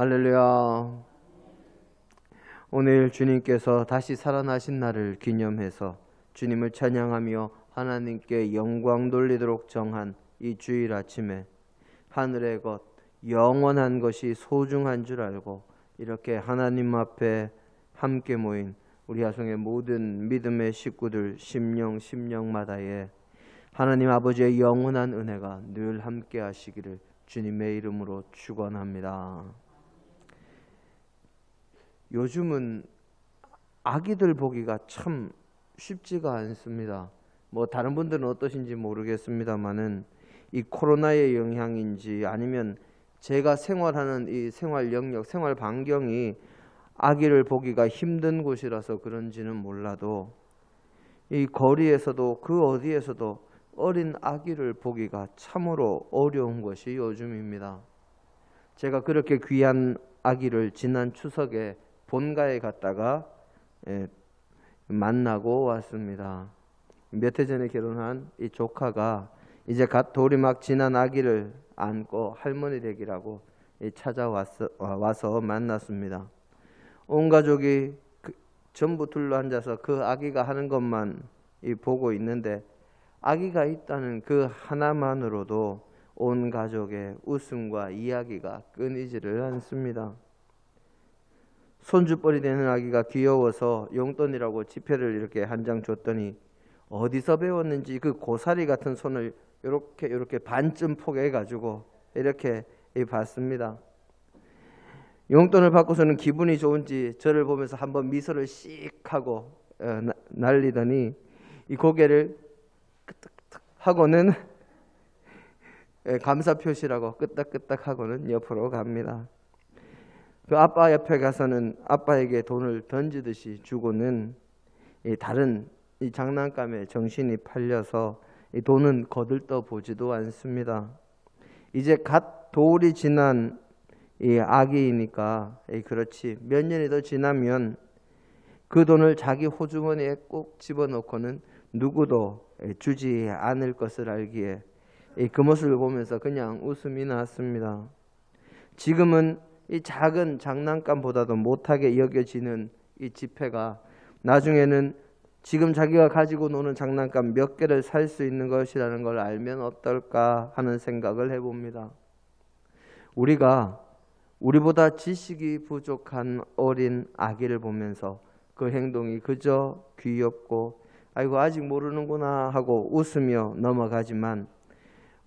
할렐루야. 오늘 주님께서 다시 살아나신 날을 기념해서 주님을 찬양하며 하나님께 영광 돌리도록 정한 이 주일 아침에 하늘의 것, 영원한 것이 소중한 줄 알고 이렇게 하나님 앞에 함께 모인 우리 야송의 모든 믿음의 식구들 심령마다에 하나님 아버지의 영원한 은혜가 늘 함께 하시기를 주님의 이름으로 축원합니다. 요즘은 아기들 보기가 참 쉽지가 않습니다. 다른 분들은 어떠신지 모르겠습니다만은 이 코로나의 영향인지 아니면 제가 생활하는 이 생활 영역, 생활 반경이 아기를 보기가 힘든 곳이라서 그런지는 몰라도 이 거리에서도 그 어디에서도 어린 아기를 보기가 참으로 어려운 것이 요즘입니다. 제가 그렇게 귀한 아기를 지난 추석에 본가에 갔다가 만나고 왔습니다. 몇 해 전에 결혼한 이 조카가 이제 갓 돌이 막 지난 아기를 안고 할머니 되기라고 와서 만났습니다. 온 가족이 전부 둘러앉아서 그 아기가 하는 것만 보고 있는데 아기가 있다는 그 하나만으로도 온 가족의 웃음과 이야기가 끊이지를 않습니다. 손주뻘이 되는 아기가 귀여워서 용돈이라고 지폐를 이렇게 한 장 줬더니 어디서 배웠는지 그 고사리 같은 손을 이렇게 반쯤 포개해 가지고 이렇게 받습니다. 용돈을 받고서는 기분이 좋은지 저를 보면서 한번 미소를 씩 하고 날리더니 이 고개를 끄덕끄덕 하고는 감사 표시라고 끄덕끄덕 하고는 옆으로 갑니다. 그 아빠 옆에 가서는 아빠에게 돈을 던지듯이 주고는 다른 이 장난감에 정신이 팔려서 이 돈은 거들떠 보지도 않습니다. 이제 갓 돌이 지난 이 아기이니까 그렇지 몇 년이 더 지나면 그 돈을 자기 호주머니에 꼭 집어넣고는 누구도 주지 않을 것을 알기에 그 모습을 보면서 그냥 웃음이 났습니다. 지금은 이 작은 장난감보다도 못하게 여겨지는 이 지폐가 나중에는 지금 자기가 가지고 노는 장난감 몇 개를 살 수 있는 것이라는 걸 알면 어떨까 하는 생각을 해봅니다. 우리보다 지식이 부족한 어린 아기를 보면서 그 행동이 그저 귀엽고 아이고 아직 모르는구나 하고 웃으며 넘어가지만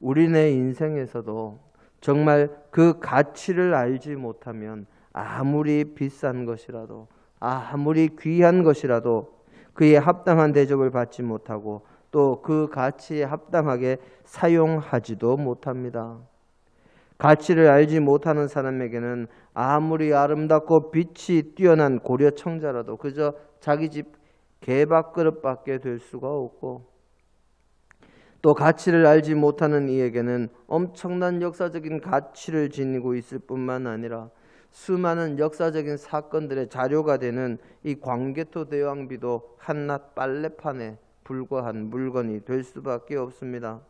우리네 인생에서도 정말 그 가치를 알지 못하면 아무리 비싼 것이라도 아무리 귀한 것이라도 그에 합당한 대접을 받지 못하고 또 그 가치에 합당하게 사용하지도 못합니다. 가치를 알지 못하는 사람에게는 아무리 아름답고 빛이 뛰어난 고려청자라도 그저 자기 집 개밥그릇밖에 될 수가 없고 또 가치를 알지 못하는 이에게는 엄청난 역사적인 가치를 지니고 있을 뿐만 아니라 수많은 역사적인 사건들의 자료가 되는 이 광개토 대왕비도 한낱 빨래판에 불과한 물건이 될 수밖에 없습니다.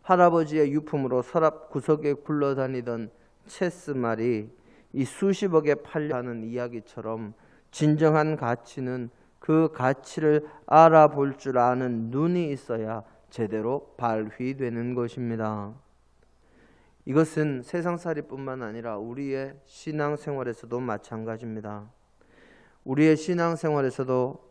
할아버지의 유품으로 서랍 구석에 굴러다니던 체스 말이 이 수십억에 팔려하는 이야기처럼 진정한 가치는 그 가치를 알아볼 줄 아는 눈이 있어야 제대로 발휘되는 것입니다. 이것은 세상살이뿐만 아니라 우리의 신앙생활에서도 마찬가지입니다. 우리의 신앙생활에서도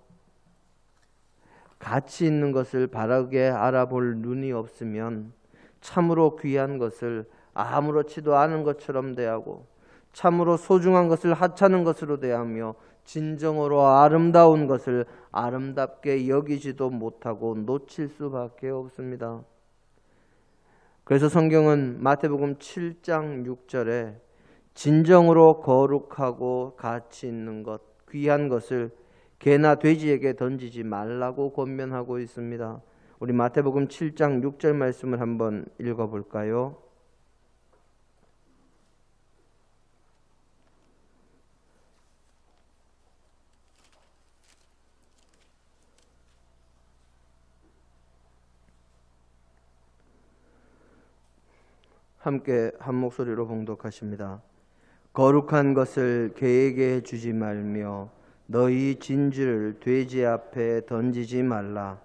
가치 있는 것을 바르게 알아볼 눈이 없으면 참으로 귀한 것을 아무렇지도 않은 것처럼 대하고 참으로 소중한 것을 하찮은 것으로 대하며 진정으로 아름다운 것을 아름답게 여기지도 못하고 놓칠 수밖에 없습니다. 그래서 성경은 마태복음 7장 6절에 진정으로 거룩하고 가치 있는 것, 귀한 것을 개나 돼지에게 던지지 말라고 권면하고 있습니다. 우리 마태복음 7장 6절 말씀을 한번 읽어볼까요? 함께 한 목소리로 봉독하십니다. 거룩한 것을 개에게 주지 말며 너희 진주를 돼지 앞에 던지지 말라.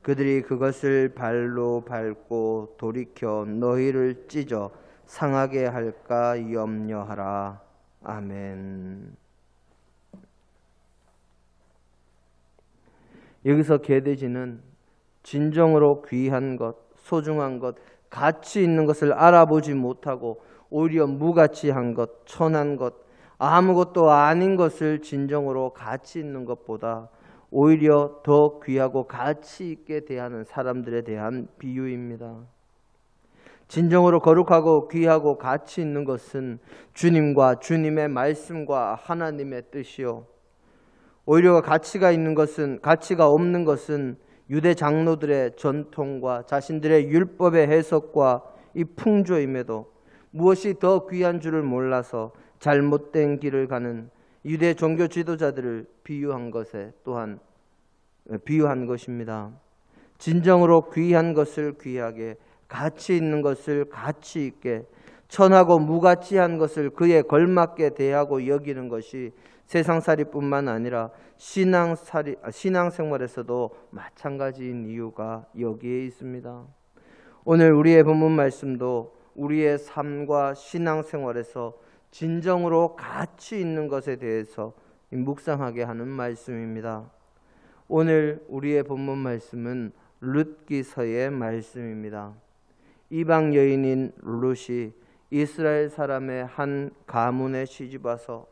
그들이 그것을 발로 밟고 돌이켜 너희를 찢어 상하게 할까 염려하라. 아멘. 여기서 개돼지는 진정으로 귀한 것, 소중한 것, 가치 있는 것을 알아보지 못하고 오히려 무가치한 것, 천한 것, 아무것도 아닌 것을 진정으로 가치 있는 것보다 오히려 더 귀하고 가치 있게 대하는 사람들에 대한 비유입니다. 진정으로 거룩하고 귀하고 가치 있는 것은 주님과 주님의 말씀과 하나님의 뜻이요, 오히려 가치가 있는 것은, 가치가 없는 것은 유대 장로들의 전통과 자신들의 율법의 해석과 이 풍조임에도 무엇이 더 귀한 줄을 몰라서 잘못된 길을 가는 유대 종교 지도자들을 비유한 것에 또한 비유한 것입니다. 진정으로 귀한 것을 귀하게, 가치 있는 것을 가치 있게, 천하고 무가치한 것을 그에 걸맞게 대하고 여기는 것이 세상살이뿐만 아니라 신앙생활에서도 마찬가지인 이유가 여기에 있습니다. 오늘 우리의 본문 말씀도 우리의 삶과 신앙생활에서 진정으로 가치 있는 것에 대해서 묵상하게 하는 말씀입니다. 오늘 우리의 본문 말씀은 룻기서의 말씀입니다. 이방 여인인 룻이 이스라엘 사람의 한 가문에 시집와서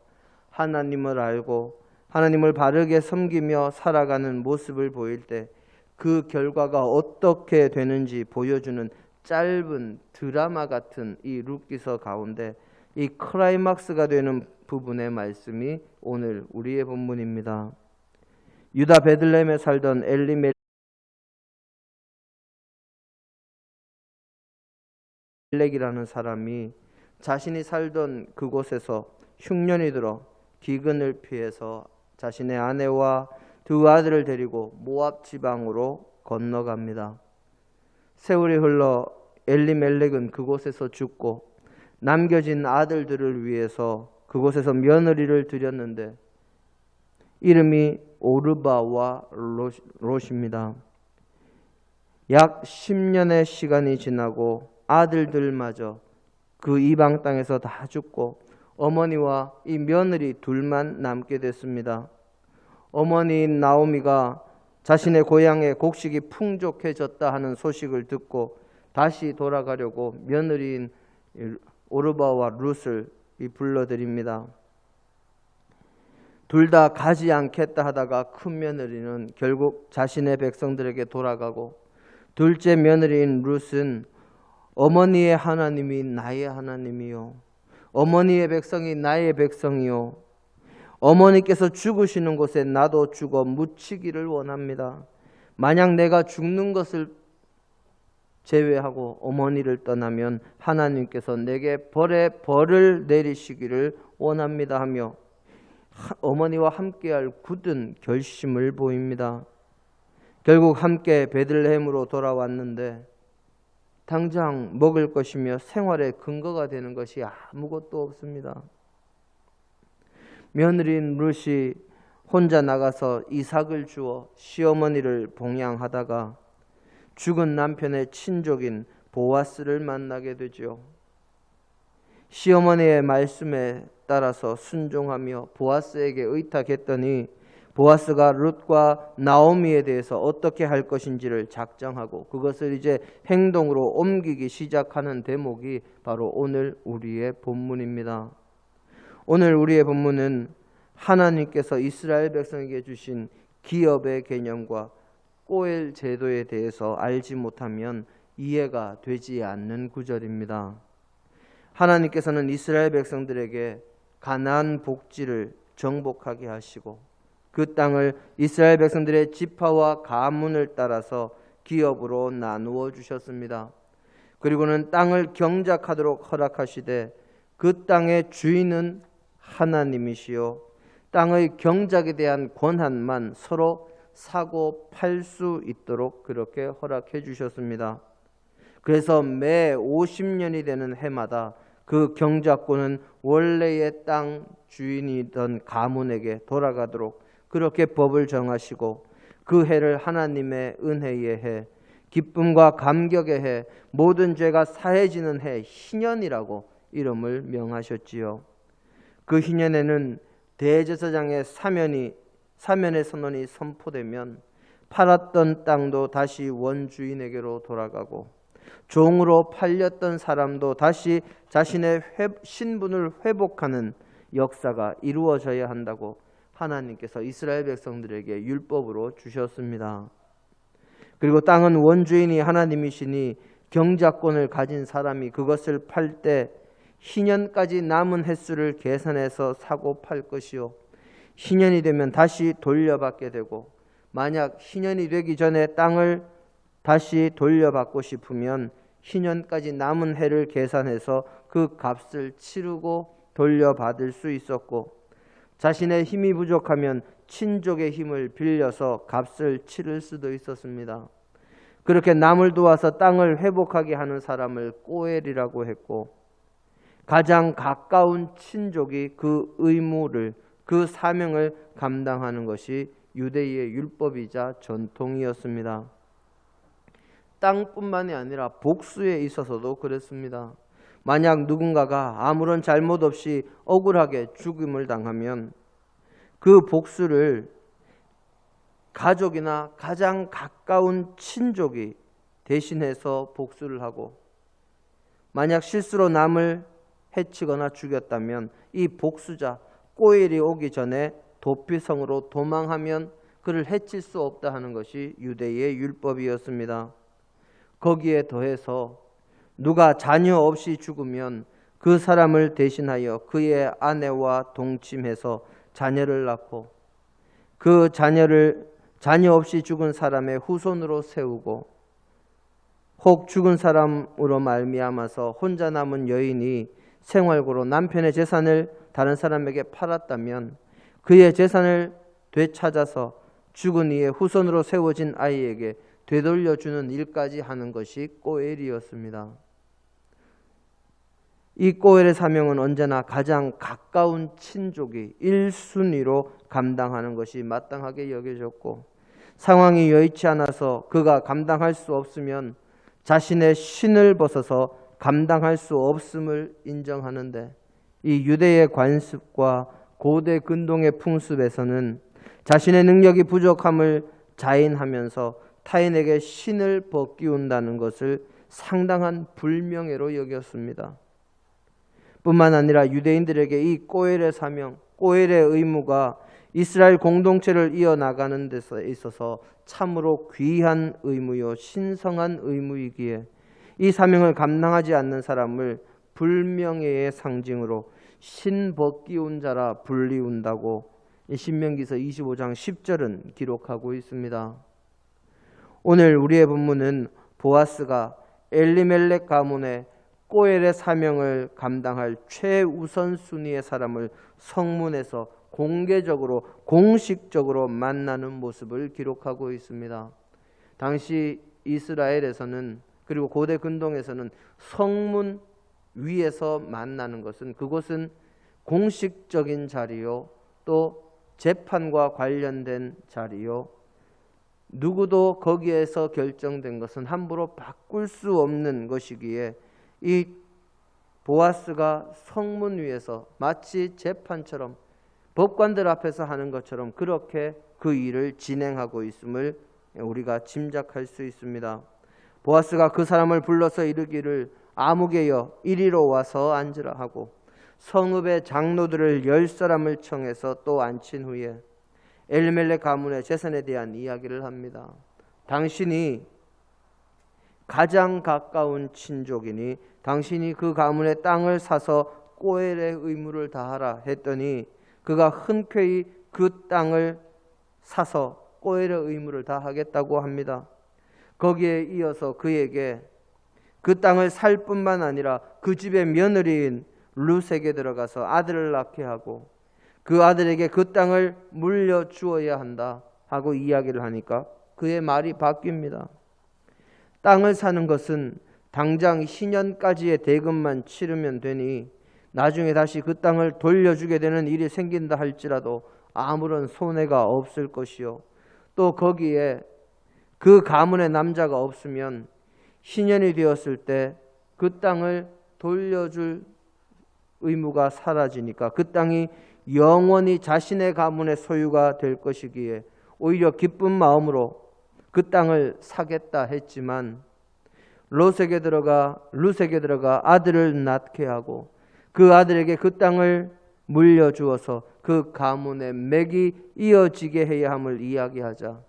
하나님을 알고 하나님을 바르게 섬기며 살아가는 모습을 보일 때 그 결과가 어떻게 되는지 보여주는 짧은 드라마 같은 이 룻기서 가운데 이 클라이막스가 되는 부분의 말씀이 오늘 우리의 본문입니다. 유다 베들레헴에 살던 엘리멜렉이라는 사람이 자신이 살던 그곳에서 흉년이 들어 기근을 피해서 자신의 아내와 두 아들을 데리고 모압 지방으로 건너갑니다. 세월이 흘러 엘리멜렉은 그곳에서 죽고 남겨진 아들들을 위해서 그곳에서 며느리를 들였는데 이름이 오르바와 롯입니다. 약 10년의 시간이 지나고 아들들마저 그 이방 땅에서 다 죽고 어머니와 이 며느리 둘만 남게 됐습니다. 어머니인 나오미가 자신의 고향에 곡식이 풍족해졌다 하는 소식을 듣고 다시 돌아가려고 며느리인 오르바와 룻을 불러드립니다. 둘 다 가지 않겠다 하다가 큰 며느리는 결국 자신의 백성들에게 돌아가고, 둘째 며느리인 룻은 어머니의 하나님이 나의 하나님이요, 어머니의 백성이 나의 백성이요, 어머니께서 죽으시는 곳에 나도 죽어 묻히기를 원합니다. 만약 내가 죽는 것을 제외하고 어머니를 떠나면 하나님께서 내게 벌을 내리시기를 원합니다 하며 어머니와 함께할 굳은 결심을 보입니다. 결국 함께 베들레헴으로 돌아왔는데 당장 먹을 것이며 생활의 근거가 되는 것이 아무것도 없습니다. 며느리인 룻이 혼자 나가서 이삭을 주어 시어머니를 봉양하다가 죽은 남편의 친족인 보아스를 만나게 되죠. 시어머니의 말씀에 따라서 순종하며 보아스에게 의탁했더니 보아스가 룻과 나오미에 대해서 어떻게 할 것인지를 작정하고 그것을 이제 행동으로 옮기기 시작하는 대목이 바로 오늘 우리의 본문입니다. 오늘 우리의 본문은 하나님께서 이스라엘 백성에게 주신 기업의 개념과 꼬엘 제도에 대해서 알지 못하면 이해가 되지 않는 구절입니다. 하나님께서는 이스라엘 백성들에게 가나안 복지를 정복하게 하시고 그 땅을 이스라엘 백성들의 지파와 가문을 따라서 기업으로 나누어 주셨습니다. 그리고는 땅을 경작하도록 허락하시되 그 땅의 주인은 하나님이시요 땅의 경작에 대한 권한만 서로 사고 팔 수 있도록 그렇게 허락해 주셨습니다. 그래서 매 50년이 되는 해마다 그 경작권은 원래의 땅 주인이던 가문에게 돌아가도록 그렇게 법을 정하시고 그 해를 하나님의 은혜의 해, 기쁨과 감격의 해, 모든 죄가 사해지는 해 희년이라고 이름을 명하셨지요. 그 희년에는 대제사장의 사면의 선언이 선포되면 팔았던 땅도 다시 원주인에게로 돌아가고 종으로 팔렸던 사람도 다시 자신의 신분을 회복하는 역사가 이루어져야 한다고 하나님께서 이스라엘 백성들에게 율법으로 주셨습니다. 그리고 땅은 원주인이 하나님이시니 경작권을 가진 사람이 그것을 팔 때 희년까지 남은 횟수를 계산해서 사고 팔 것이요, 희년이 되면 다시 돌려받게 되고, 만약 희년이 되기 전에 땅을 다시 돌려받고 싶으면 희년까지 남은 해를 계산해서 그 값을 치르고 돌려받을 수 있었고, 자신의 힘이 부족하면 친족의 힘을 빌려서 값을 치를 수도 있었습니다. 그렇게 남을 도와서 땅을 회복하게 하는 사람을 꼬엘이라고 했고, 가장 가까운 친족이 그 의무를, 그 사명을 감당하는 것이 유대의 율법이자 전통이었습니다. 땅뿐만이 아니라 복수에 있어서도 그랬습니다. 만약 누군가가 아무런 잘못 없이 억울하게 죽임을 당하면 그 복수를 가족이나 가장 가까운 친족이 대신해서 복수를 하고, 만약 실수로 남을 해치거나 죽였다면 이 복수자 꼬엘이 오기 전에 도피성으로 도망하면 그를 해칠 수 없다 하는 것이 유대의 율법이었습니다. 거기에 더해서 누가 자녀 없이 죽으면 그 사람을 대신하여 그의 아내와 동침해서 자녀를 낳고 그 자녀 없이 죽은 사람의 후손으로 세우고, 혹 죽은 사람으로 말미암아서 혼자 남은 여인이 생활고로 남편의 재산을 다른 사람에게 팔았다면 그의 재산을 되찾아서 죽은 이의 후손으로 세워진 아이에게 되돌려주는 일까지 하는 것이 꼬엘이었습니다. 이 꼬엘의 사명은 언제나 가장 가까운 친족이 1순위로 감당하는 것이 마땅하게 여겨졌고, 상황이 여의치 않아서 그가 감당할 수 없으면 자신의 신을 벗어서 감당할 수 없음을 인정하는데, 이 유대의 관습과 고대 근동의 풍습에서는 자신의 능력이 부족함을 자인하면서 타인에게 신을 벗기운다는 것을 상당한 불명예로 여겼습니다. 뿐만 아니라 유대인들에게 이 꼬엘의 사명, 꼬엘의 의무가 이스라엘 공동체를 이어나가는 데 있어서 참으로 귀한 의무요 신성한 의무이기에 이 사명을 감당하지 않는 사람을 불명예의 상징으로 신벗기운 자라 불리운다고 신명기서 25장 10절은 기록하고 있습니다. 오늘 우리의 본문은 보아스가 엘리멜렉 가문의 꼬엘의 사명을 감당할 최우선 순위의 사람을 성문에서 공개적으로 공식적으로 만나는 모습을 기록하고 있습니다. 당시 이스라엘에서는, 그리고 고대 근동에서는 성문 위에서 만나는 것은, 그곳은 공식적인 자리요, 또 재판과 관련된 자리요, 누구도 거기에서 결정된 것은 함부로 바꿀 수 없는 것이기에 이 보아스가 성문 위에서 마치 재판처럼 법관들 앞에서 하는 것처럼 그렇게 그 일을 진행하고 있음을 우리가 짐작할 수 있습니다. 보아스가 그 사람을 불러서 이르기를 아무개여 이리로 와서 앉으라 하고, 성읍의 장로들을 10사람을 청해서 또 앉힌 후에 엘리멜렉 가문의 재산에 대한 이야기를 합니다. 당신이 가장 가까운 친족이니 당신이 그 가문의 땅을 사서 꼬엘의 의무를 다하라 했더니 그가 흔쾌히 그 땅을 사서 꼬엘의 의무를 다하겠다고 합니다. 거기에 이어서 그에게 그 땅을 살 뿐만 아니라 그 집의 며느리인 룻에게 들어가서 아들을 낳게 하고 그 아들에게 그 땅을 물려주어야 한다 하고 이야기를 하니까 그의 말이 바뀝니다. 땅을 사는 것은 당장 희년까지의 대금만 치르면 되니 나중에 다시 그 땅을 돌려주게 되는 일이 생긴다 할지라도 아무런 손해가 없을 것이요. 또 거기에 그 가문의 남자가 없으면 희년이 되었을 때 그 땅을 돌려줄 의무가 사라지니까 그 땅이 영원히 자신의 가문의 소유가 될 것이기에 오히려 기쁜 마음으로 그 땅을 사겠다 했지만 루색에 들어가 아들을 낳게 하고 그 아들에게 그 땅을 물려주어서 그 가문의 맥이 이어지게 해야 함을 이야기하자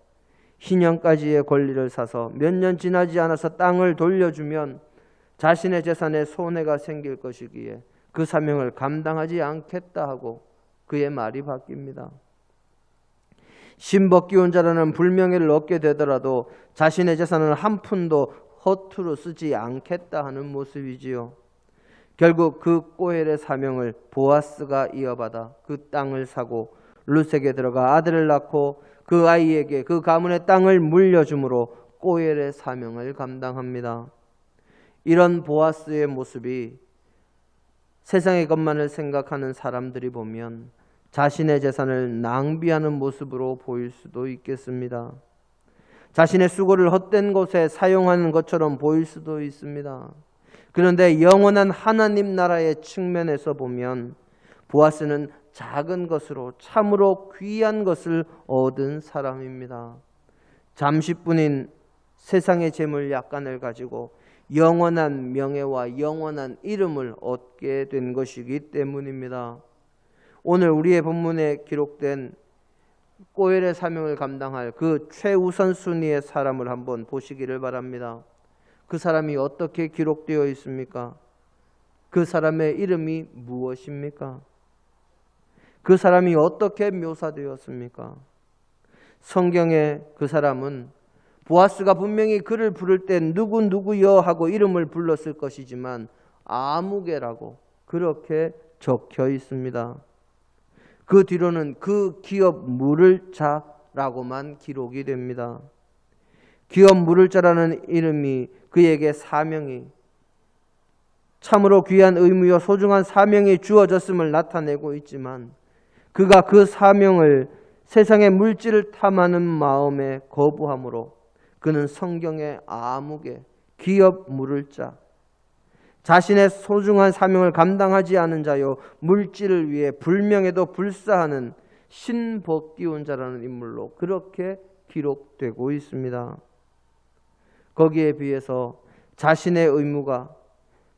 희년까지의 권리를 사서 몇 년 지나지 않아서 땅을 돌려주면 자신의 재산에 손해가 생길 것이기에 그 사명을 감당하지 않겠다 하고 그의 말이 바뀝니다. 신법기운자라는 불명예를 얻게 되더라도 자신의 재산을 한 푼도 허투루 쓰지 않겠다 하는 모습이지요. 결국 그 꼬헬의 사명을 보아스가 이어받아 그 땅을 사고 루색에 들어가 아들을 낳고 그 아이에게 그 가문의 땅을 물려줌으로 꼬헬의 사명을 감당합니다. 이런 보아스의 모습이 세상의 것만을 생각하는 사람들이 보면 자신의 재산을 낭비하는 모습으로 보일 수도 있겠습니다. 자신의 수고를 헛된 곳에 사용하는 것처럼 보일 수도 있습니다. 그런데 영원한 하나님 나라의 측면에서 보면 보아스는 작은 것으로 참으로 귀한 것을 얻은 사람입니다. 잠시뿐인 세상의 재물 약간을 가지고 영원한 명예와 영원한 이름을 얻게 된 것이기 때문입니다. 오늘 우리의 본문에 기록된 꼬헬의 사명을 감당할 그 최우선 순위의 사람을 한번 보시기를 바랍니다. 그 사람이 어떻게 기록되어 있습니까? 그 사람의 이름이 무엇입니까? 그 사람이 어떻게 묘사되었습니까? 성경에 그 사람은 보아스가 분명히 그를 부를 때 누구누구여 하고 이름을 불렀을 것이지만 아무개라고 그렇게 적혀 있습니다. 그 뒤로는 그 기업 물을 자라고만 기록이 됩니다. 기업 물을 자라는 이름이 그에게 사명이 참으로 귀한 의무요 소중한 사명이 주어졌음을 나타내고 있지만 그가 그 사명을 세상의 물질을 탐하는 마음에 거부함으로 그는 성경의 아무개 기업 물을 자 자신의 소중한 사명을 감당하지 않은 자요 물질을 위해 불명예도 불사하는 신법기운 자라는 인물로 그렇게 기록되고 있습니다. 거기에 비해서 자신의 의무가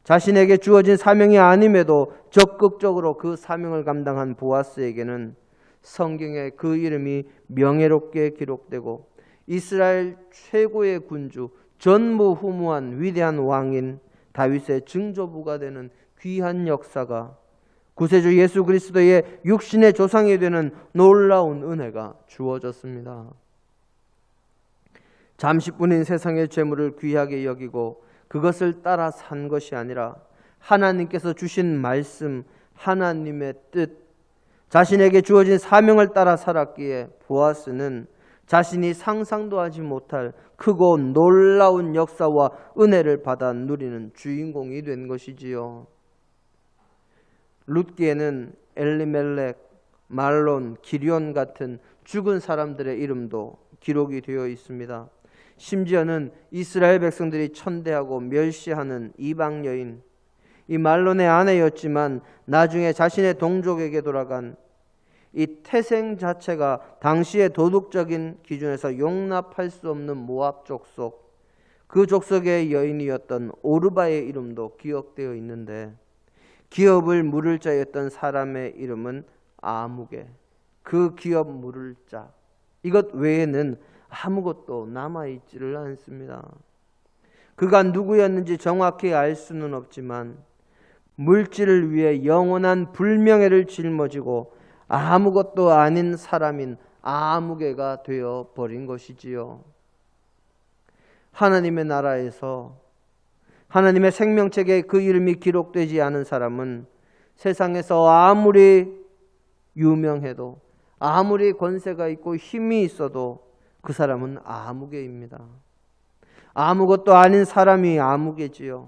자신에게 주어진 사명이 아님에도 적극적으로 그 사명을 감당한 보아스에게는 성경에 그 이름이 명예롭게 기록되고 이스라엘 최고의 군주 전무후무한 위대한 왕인 다윗의 증조부가 되는 귀한 역사가 구세주 예수 그리스도의 육신의 조상이 되는 놀라운 은혜가 주어졌습니다. 잠시뿐인 세상의 재물을 귀하게 여기고 그것을 따라 산 것이 아니라 하나님께서 주신 말씀, 하나님의 뜻, 자신에게 주어진 사명을 따라 살았기에 보아스는 자신이 상상도 하지 못할 크고 놀라운 역사와 은혜를 받아 누리는 주인공이 된 것이지요. 룻기에는 엘리멜렉, 말론, 기리온 같은 죽은 사람들의 이름도 기록이 되어 있습니다. 심지어는 이스라엘 백성들이 천대하고 멸시하는 이방 여인, 이 말론의 아내였지만 나중에 자신의 동족에게 돌아간 이 태생 자체가 당시의 도덕적인 기준에서 용납할 수 없는 모압 족속, 그 족속의 여인이었던 오르바의 이름도 기억되어 있는데 기업을 물을 자였던 사람의 이름은 아무개, 그 기업 물을 자, 이것 외에는 아무것도 남아있지를 않습니다. 그가 누구였는지 정확히 알 수는 없지만 물질을 위해 영원한 불명예를 짊어지고 아무것도 아닌 사람인 아무개가 되어버린 것이지요. 하나님의 나라에서 하나님의 생명책에 그 이름이 기록되지 않은 사람은 세상에서 아무리 유명해도 아무리 권세가 있고 힘이 있어도 그 사람은 아무개입니다. 아무것도 아닌 사람이 아무개지요.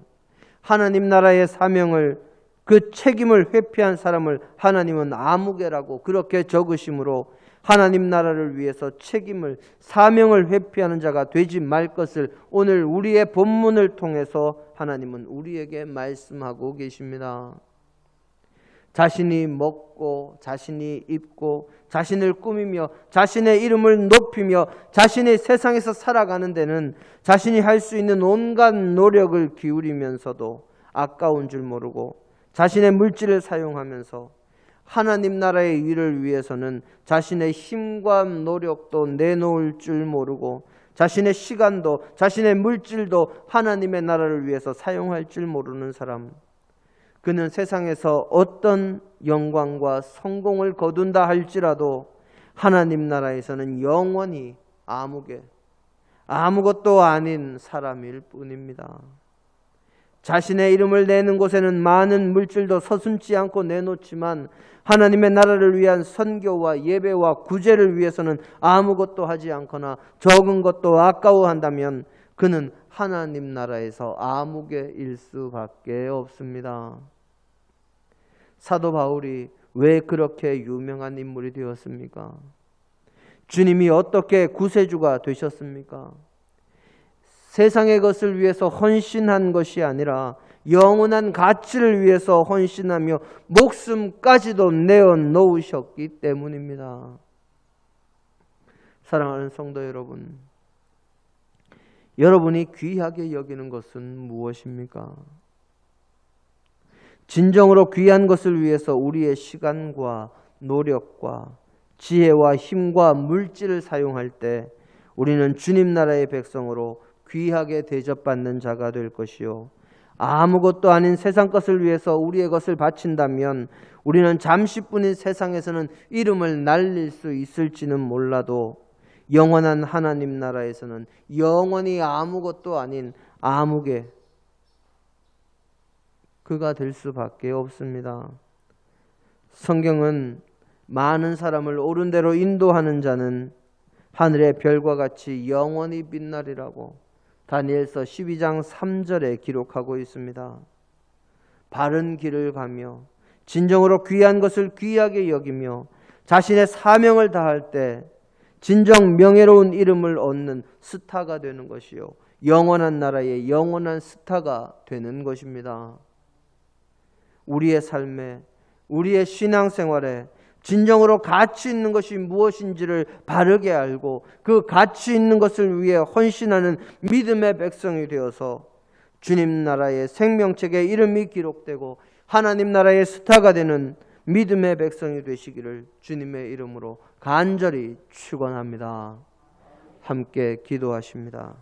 하나님 나라의 사명을, 그 책임을 회피한 사람을 하나님은 아무개라고 그렇게 적으심으로 하나님 나라를 위해서 책임을, 사명을 회피하는 자가 되지 말 것을 오늘 우리의 본문을 통해서 하나님은 우리에게 말씀하고 계십니다. 자신이 먹고 자신이 입고 자신을 꾸미며 자신의 이름을 높이며 자신이 세상에서 살아가는 데는 자신이 할 수 있는 온갖 노력을 기울이면서도 아까운 줄 모르고 자신의 물질을 사용하면서 하나님 나라의 일을 위해서는 자신의 힘과 노력도 내놓을 줄 모르고 자신의 시간도 자신의 물질도 하나님의 나라를 위해서 사용할 줄 모르는 사람, 그는 세상에서 어떤 영광과 성공을 거둔다 할지라도 하나님 나라에서는 영원히 아무개, 아무것도 아닌 사람일 뿐입니다. 자신의 이름을 내는 곳에는 많은 물질도 서슴지 않고 내놓지만 하나님의 나라를 위한 선교와 예배와 구제를 위해서는 아무것도 하지 않거나 적은 것도 아까워한다면 그는 하나님 나라에서 아무개일 수밖에 없습니다. 사도 바울이 왜 그렇게 유명한 인물이 되었습니까? 주님이 어떻게 구세주가 되셨습니까? 세상의 것을 위해서 헌신한 것이 아니라 영원한 가치를 위해서 헌신하며 목숨까지도 내어놓으셨기 때문입니다. 사랑하는 성도 여러분, 여러분이 귀하게 여기는 것은 무엇입니까? 진정으로 귀한 것을 위해서 우리의 시간과 노력과 지혜와 힘과 물질을 사용할 때 우리는 주님 나라의 백성으로 귀하게 대접받는 자가 될 것이요, 아무것도 아닌 세상 것을 위해서 우리의 것을 바친다면 우리는 잠시뿐인 세상에서는 이름을 날릴 수 있을지는 몰라도 영원한 하나님 나라에서는 영원히 아무것도 아닌 아무개, 그가 될 수밖에 없습니다. 성경은 많은 사람을 옳은 대로 인도하는 자는 하늘의 별과 같이 영원히 빛나리라고 다니엘서 12장 3절에 기록하고 있습니다. 바른 길을 가며 진정으로 귀한 것을 귀하게 여기며 자신의 사명을 다할 때 진정 명예로운 이름을 얻는 스타가 되는 것이요, 영원한 나라의 영원한 스타가 되는 것입니다. 우리의 삶에, 우리의 신앙생활에 진정으로 가치 있는 것이 무엇인지를 바르게 알고 그 가치 있는 것을 위해 헌신하는 믿음의 백성이 되어서 주님 나라의 생명책에 이름이 기록되고 하나님 나라의 스타가 되는 믿음의 백성이 되시기를 주님의 이름으로 간절히 축원합니다. 함께 기도하십니다.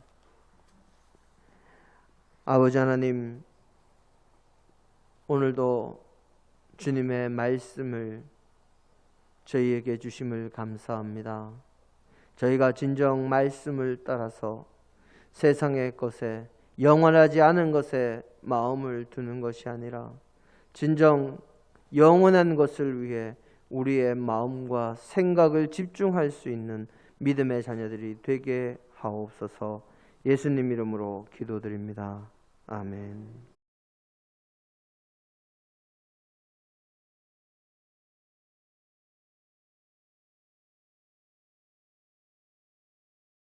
아버지 하나님, 오늘도 주님의 말씀을 저희에게 주심을 감사합니다. 저희가 진정 말씀을 따라서 세상의 것에, 영원하지 않은 것에 마음을 두는 것이 아니라 진정 영원한 것을 위해 우리의 마음과 생각을 집중할 수 있는 믿음의 자녀들이 되게 하옵소서. 예수님 이름으로 기도드립니다. 아멘.